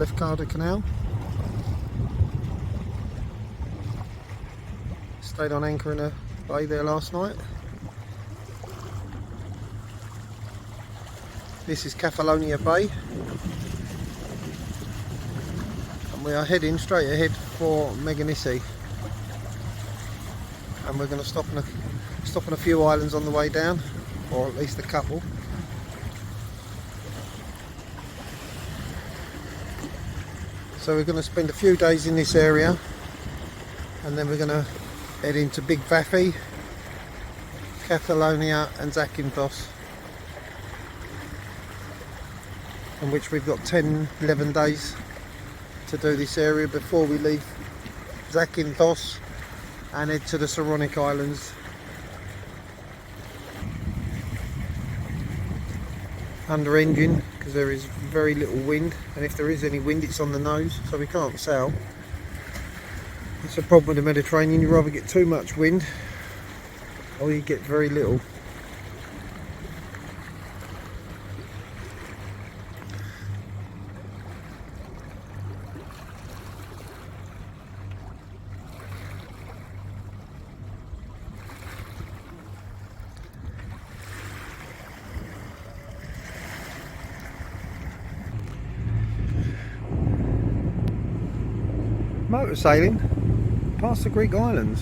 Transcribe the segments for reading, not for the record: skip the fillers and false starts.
Lefkada Canal. Stayed on anchor in a bay there last night. This is Kefalonia Bay, and we are heading straight ahead for Meganisi, and we're going to stop on a few islands on the way down, or at least a couple. So we're going to spend a few days in this area, and then we're going to head into Big Vafi, Kefalonia and Zakynthos, in which we've got 10-11 days to do this area before we leave Zakynthos and head to the Saronic Islands. Under engine, because there is very little wind, and if there is any wind it's on the nose, so we can't sail. It's a problem with the Mediterranean, you either get too much wind or you get very little. Motor sailing past the Greek islands.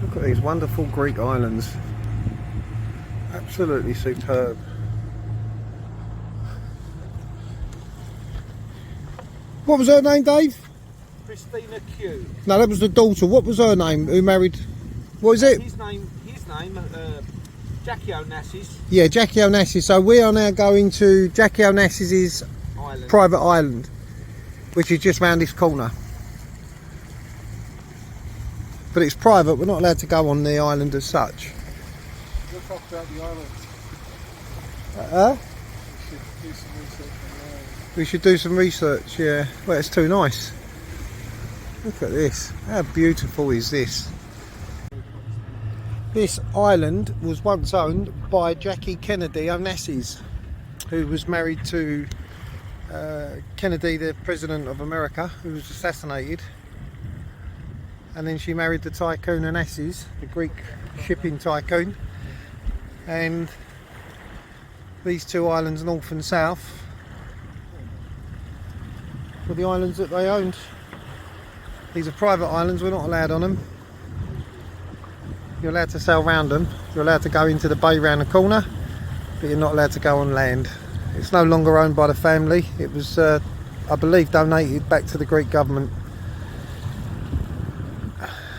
Look at these wonderful Greek islands. Absolutely superb. What was her name, Dave? Christina Q. No, that was the daughter. What was her name? Who married? What is it? His name, Jackie Onassis. Yeah, Jackie Onassis. So we are now going to Jackie Onassis' private island, which is just round this corner. But it's private, we're not allowed to go on the island as such. We'll talk about the island. We should do some research, yeah. Well, it's too nice. Look at this. How beautiful is this? This island was once owned by Jackie Kennedy Onassis, who was married to Kennedy, the President of America, who was assassinated. And then she married the tycoon Onassis, the Greek shipping tycoon. And these two islands, north and south, were the islands that they owned. These are private islands, we're not allowed on them. You're allowed to sail round them, you're allowed to go into the bay round the corner, but you're not allowed to go on land. It's no longer owned by the family. It was, I believe, donated back to the Greek government.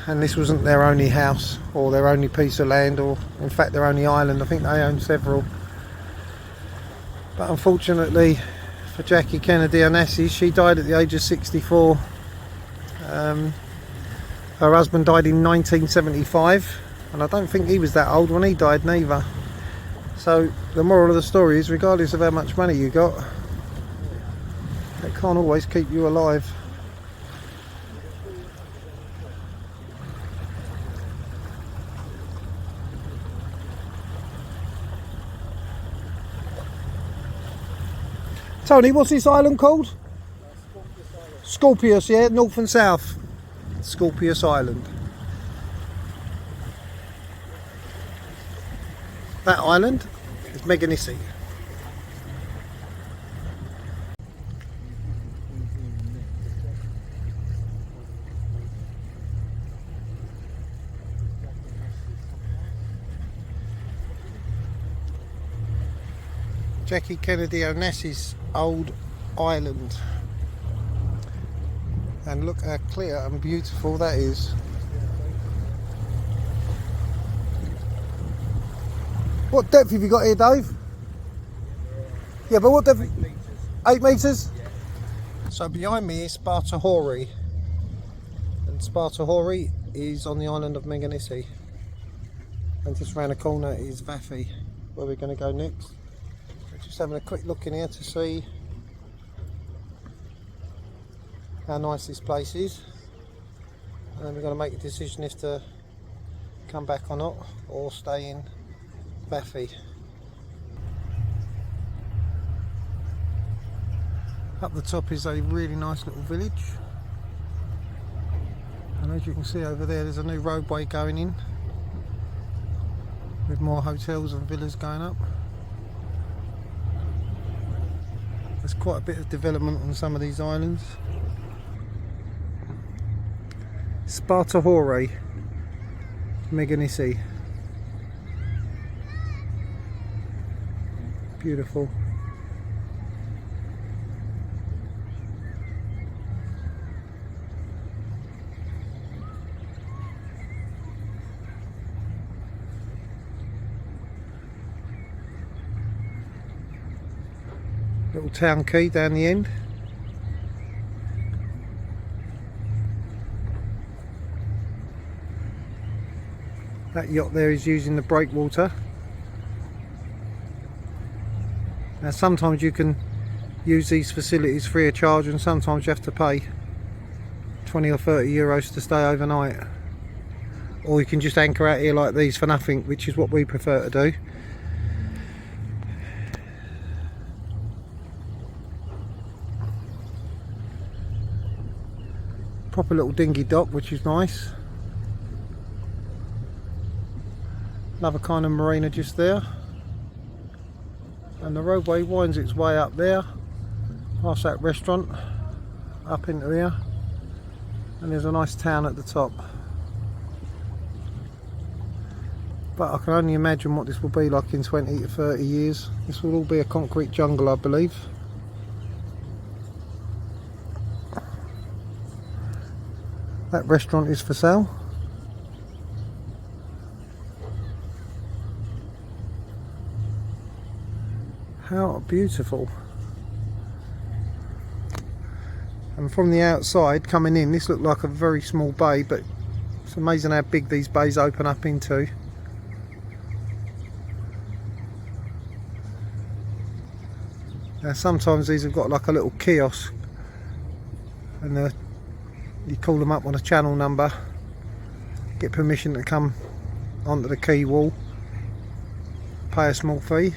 And this wasn't their only house, or their only piece of land, or in fact their only island. I think they owned several. But unfortunately for Jackie Kennedy Onassis, she died at the age of 64. Her husband died in 1975, and I don't think he was that old when he died neither. So the moral of the story is, regardless of how much money you got, it can't always keep you alive. Tony, what's this island called? Scorpius, yeah, north and south. Scorpius Island. That island is Meganisi. Jackie Kennedy Onassis' old island. And look how clear and beautiful that is. What depth have you got here, Dave? Yeah, but what depth? 8 metres? Yeah. So behind me is Sparta-Hori. And Sparta-Hori is on the island of Meganisi. And just round the corner is Vafi, where we're going to go next. We're just having a quick look in here to see how nice this place is. and then we're going to make a decision if to come back or not, or stay in Baffy. Up the top is a really nice little village, and as you can see over there, there's a new roadway going in with more hotels and villas going up. There's quite a bit of development on some of these islands. Spartahore, Meganisi. Beautiful. Little town quay down the end. That yacht there is using the breakwater. Now sometimes you can use these facilities free of charge, and sometimes you have to pay 20 or 30 euros to stay overnight. Or you can just anchor out here like these for nothing, which is what we prefer to do. Proper little dinghy dock, which is nice. Another kind of marina just there, and the roadway winds its way up there past that restaurant up into here, and there's a nice town at the top. But I can only imagine what this will be like in 20 to 30 years. This will all be a concrete jungle, I believe. That restaurant is for sale. How beautiful. And from the outside coming in, this looked like a very small bay, but it's amazing how big these bays open up into. Now sometimes these have got like a little kiosk, and you call them up on a channel number, get permission to come onto the quay wall, pay a small fee,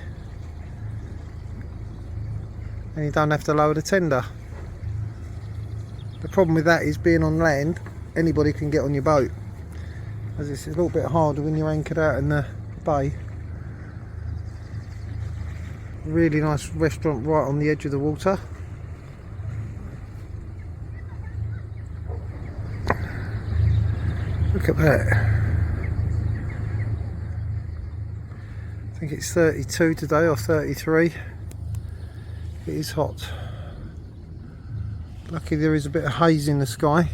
and you don't have to lower the tender. The problem with that is, being on land, anybody can get on your boat, as it's a little bit harder when you're anchored out in the bay. Really nice restaurant right on the edge of the water. Look at that. I think it's 32 today, or 33. It is hot. Lucky there is a bit of haze in the sky.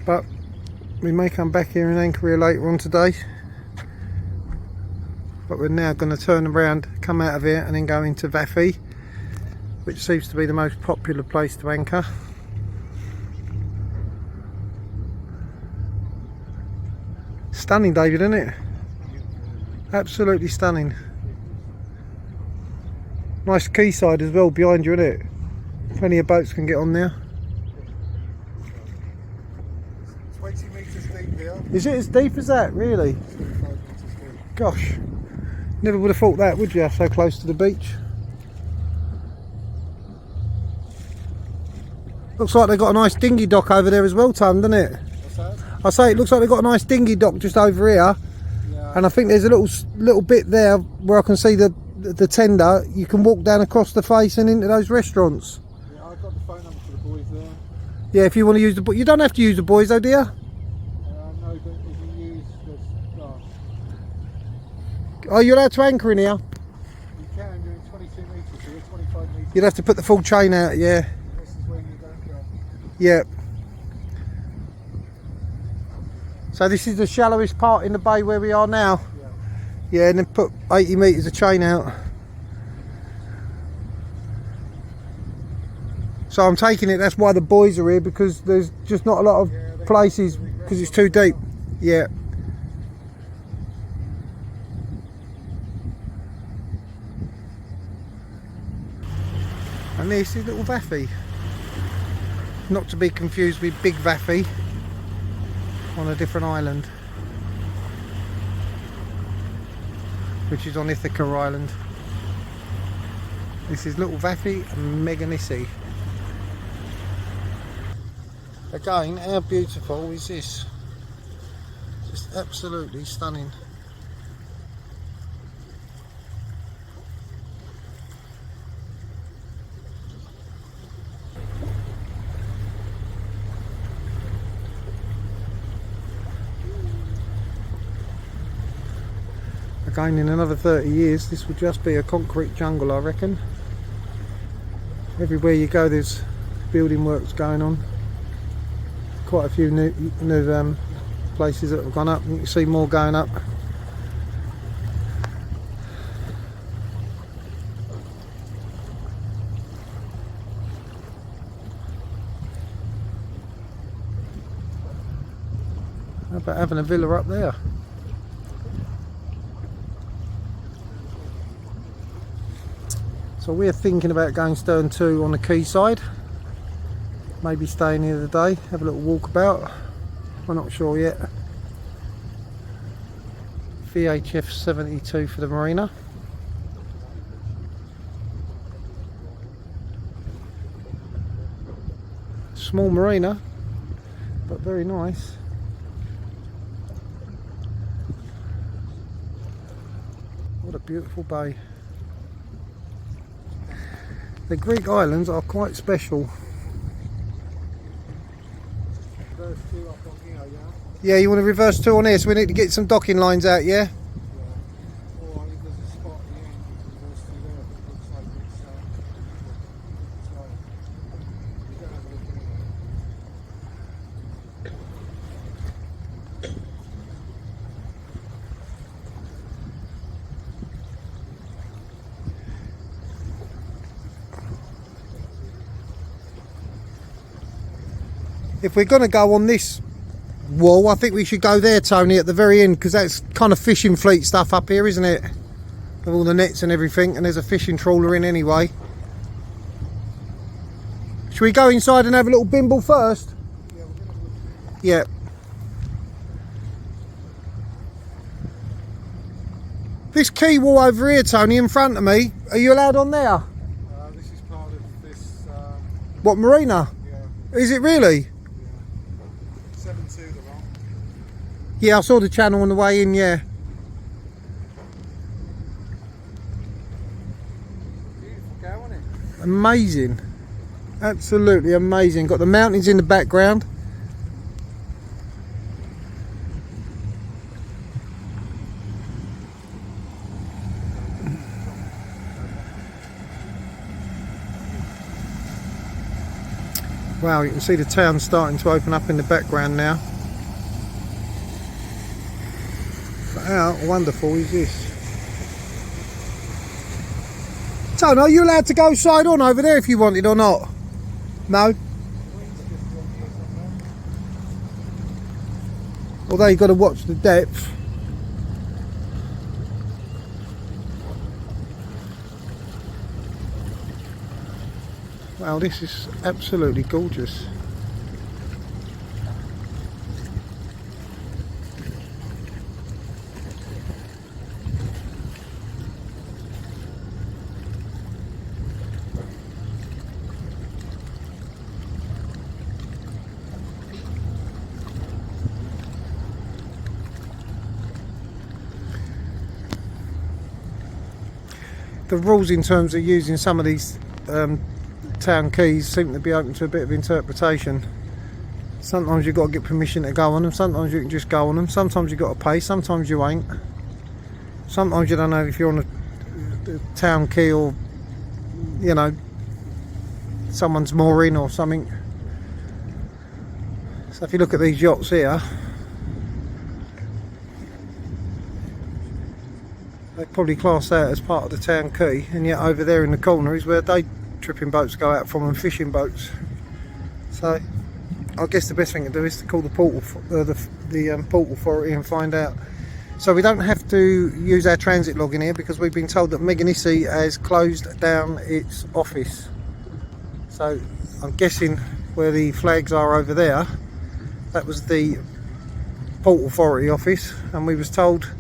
But we may come back here and anchor here later on today. But we're now going to turn around, come out of here, and then go into Baffy, which seems to be the most popular place to anchor. Stunning, David, isn't it? Absolutely stunning. Nice quayside as well behind you, isn't it? Plenty of boats can get on there. 20 metres deep here. Is it as deep as that, really? 25 metres deep. Gosh, never would have thought that, would you? So close to the beach. Looks like they've got a nice dinghy dock over there as well, Tom, doesn't it? What's that? I say it looks like they've got a nice dinghy dock just over here. Yeah. And I think there's a little bit there where I can see the tender. You can walk down across the face and into those restaurants. Yeah, I've got the phone number for the boys there. Yeah, if you want to use the you don't have to use the buoys though, do you? No, but if you use this, Are you allowed to anchor in here? you can, you're in 22 metres here, 25 metres. You'd have to put the full chain out, yeah. This is when you don't go. Yeah. So this is the shallowest part in the bay where we are now. Yeah. Yeah, and then put 80 metres of chain out. So I'm taking it that's why the buoys are here, because there's just not a lot of places, because it's too deep. Yeah. And this is little Vaffy. Not to be confused with Big Vaffy on a different island, which is on Ithaca Island. This is little Vaffy and Meganisi. Again, how beautiful is this? Just absolutely stunning. Again, in another 30 years this will just be a concrete jungle, I reckon. Everywhere you go there's building works going on. Quite a few new places that have gone up. You can see more going up. How about having a villa up there? So we're thinking about going stern 2 on the quayside. Maybe staying here the day, have a little walk about. We're not sure yet. VHF 72 for the marina. Small marina, but very nice. What a beautiful bay. The Greek islands are quite special. Reverse 2 up on here, yeah? Yeah, you want to reverse 2 on here, so we need to get some docking lines out, yeah? Yeah. Or if there's a spot at the end, you can reverse 2 there. It looks like it's like, you don't have a look anyway. If we're going to go on this wall, I think we should go there, Tony, at the very end, because that's kind of fishing fleet stuff up here, isn't it? With all the nets and everything, and there's a fishing trawler in anyway. Should we go inside and have a little bimble first? Yeah, we're going to look. Yeah. This quay wall over here, Tony, in front of me, are you allowed on there? This is part of this, What, marina? yeah, Is it really? 7-2 the wrong. Yeah, I saw the channel on the way in, yeah. Beautiful go, isn't it? Amazing. Absolutely amazing. Got the mountains in the background. Wow, you can see the town starting to open up in the background now. But how wonderful is this? Tony, are you allowed to go side on over there if you wanted or not? No? Although you've got to watch the depth. Wow, this is absolutely gorgeous. The rules in terms of using some of these town keys seem to be open to a bit of interpretation. Sometimes you've got to get permission to go on them, sometimes you can just go on them, sometimes you've got to pay, sometimes you ain't. Sometimes you don't know if you're on a town key or, you know, someone's mooring or something. So if you look at these yachts here, they probably class that as part of the town key, and yet over there in the corner is where day tripping boats go out from and fishing boats. So I guess the best thing to do is to call the port authority and find out. So we don't have to use our transit log in here because we've been told that Meganisi has closed down its office. So I'm guessing where the flags are over there, that was the Port Authority office, and we was told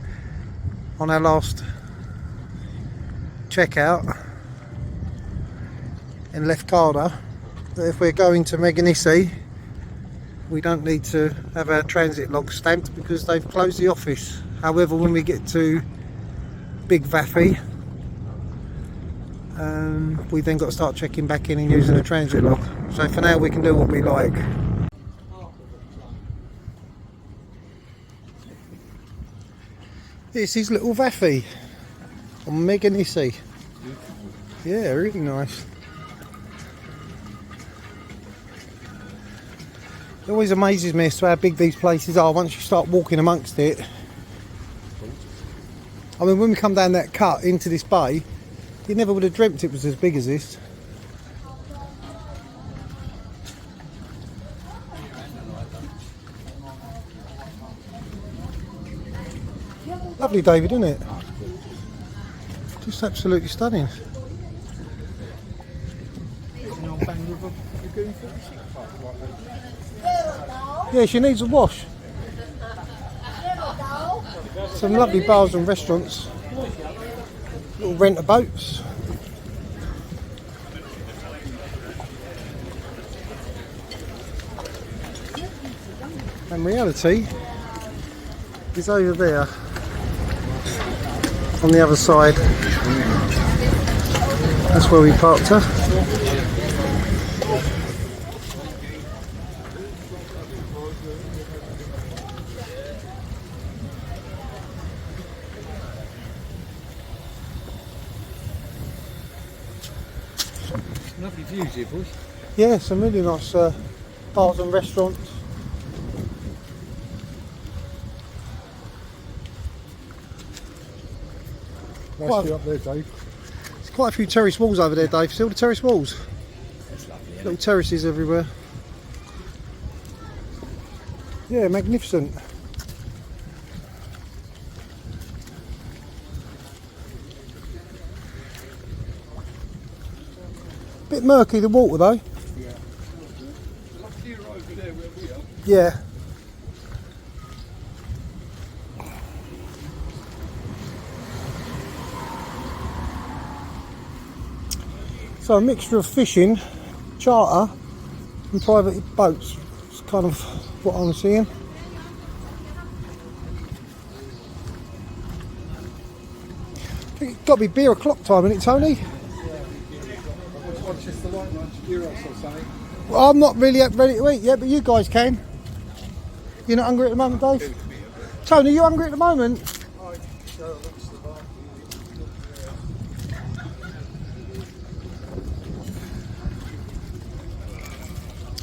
on our last checkout in Lefkada that if we're going to Meganisi we don't need to have our transit log stamped because they've closed the office. However, when we get to Big Vaffy, we then got to start checking back in and using a transit log. So for now we can do what we like. This is little Vaffy on Meganisi. Yeah, really nice. It always amazes me as to how big these places are once you start walking amongst it. I mean, when we come down that cut into this bay, you never would have dreamt it was as big as this. Lovely, David, isn't it? Just absolutely stunning. Yeah, she needs a wash. Some lovely bars and restaurants. Little renter boats. And reality is over there on the other side. That's where we parked her. Lovely views here, boys. Yeah, some really nice bars and restaurants. Nice view up there, Dave. There's quite a few terrace walls over there, Dave. See all the terrace walls? That's lovely. Little terraces everywhere. Yeah, magnificent. Bit murky the water though. Yeah. Up here over there where we are. Yeah. So a mixture of fishing, charter and private boats. It's kind of what I'm seeing. I think it's got to be beer o'clock time, isn't it, Tony? Watch the light lunch, gyros or something. Well, I'm not really ready to eat yet, but you guys can. You're not hungry at the moment, Dave? Tony, you hungry at the moment?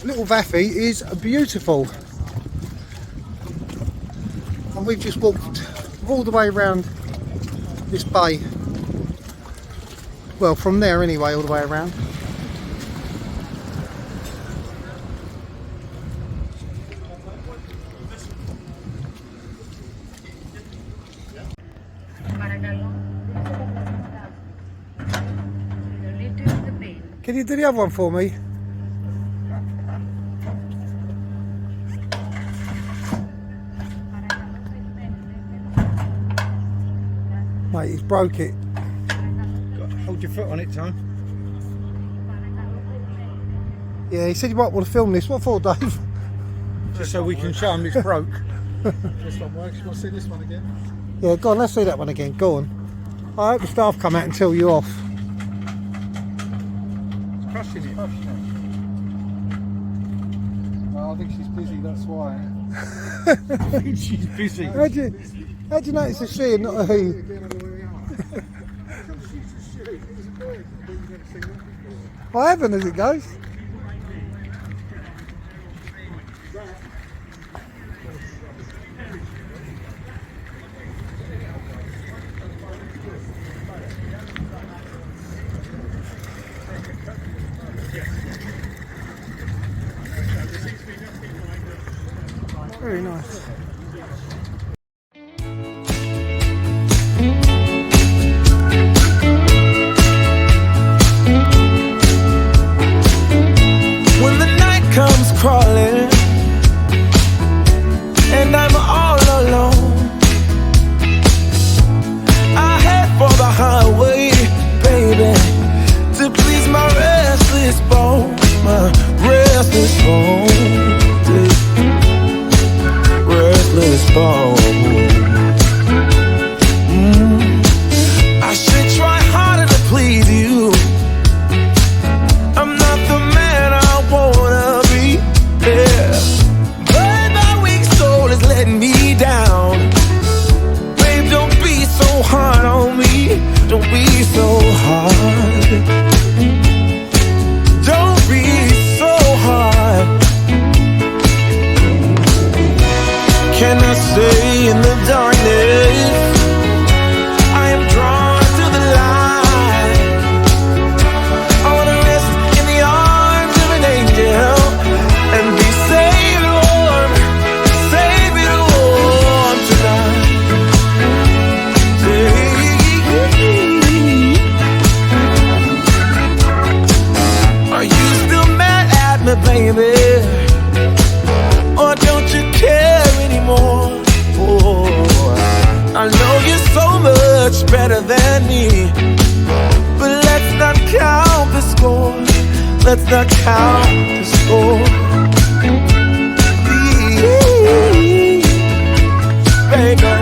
Little Vaffy is beautiful. And we've just walked all the way around this bay. Well, from there anyway, all the way around. Can you do the other one for me? Mate, he's broke it. Hold your foot on it, Tom. Yeah, he said you might want to film this. What for, Dave? Just so we can show him it's broke. This one works. You want to see this one again? Yeah, go on, let's see that one again. Go on. I hope the staff come out and tell you off. It's crushing it. Well, I think she's busy, that's why. I think she's busy. How'd you notice a she and not a he? I haven't, as it goes. Very nice. baby? Or don't you care anymore? Oh, I know you're so much better than me, but let's not count the score. Let's not count the score. Baby,